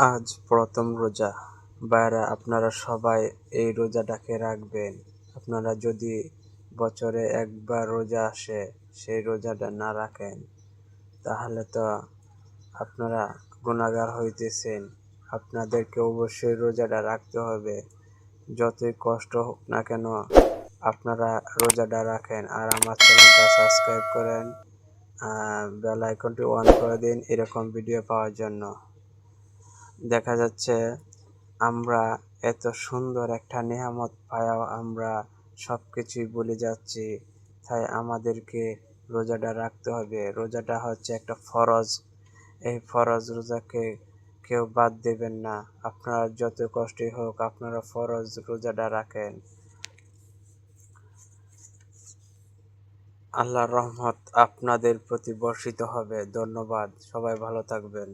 আজ প্রথম রোজা। ভাইরা, আপনারা সবাই এই রোজাটাকে রাখবেন। আপনারা যদি বছরে একবার রোজা আসে সেই রোজাটা না রাখেন তাহলে তো আপনারা গুনাহগার হইতেছেন। আপনাদেরকে অবশ্যই রোজাটা রাখতে হবে। যতই কষ্ট হোক না কেন আপনারা রোজাটা রাখেন। আর আমার চ্যানেলটা সাবস্ক্রাইব করেন, বেল আইকনটি অন করে দিন এরকম ভিডিও পাওয়ার জন্য। দেখা যাচ্ছে আমরা এত সুন্দর একটা নেয়ামত পায়াও আমরা সব কিছুই ভুলে যাচ্ছি। তাই আমাদেরকে রোজাটা রাখতে হবে। রোজাটা হচ্ছে একটা ফরজ। এই ফরজ রোজাকে কেউ বাদ দেবেন না। আপনারা যত কষ্টই হোক আপনারা ফরজ রোজাটা রাখেন। আল্লাহর রহমত আপনাদের প্রতি বর্ষিত হবে। ধন্যবাদ। সবাই ভালো থাকবেন।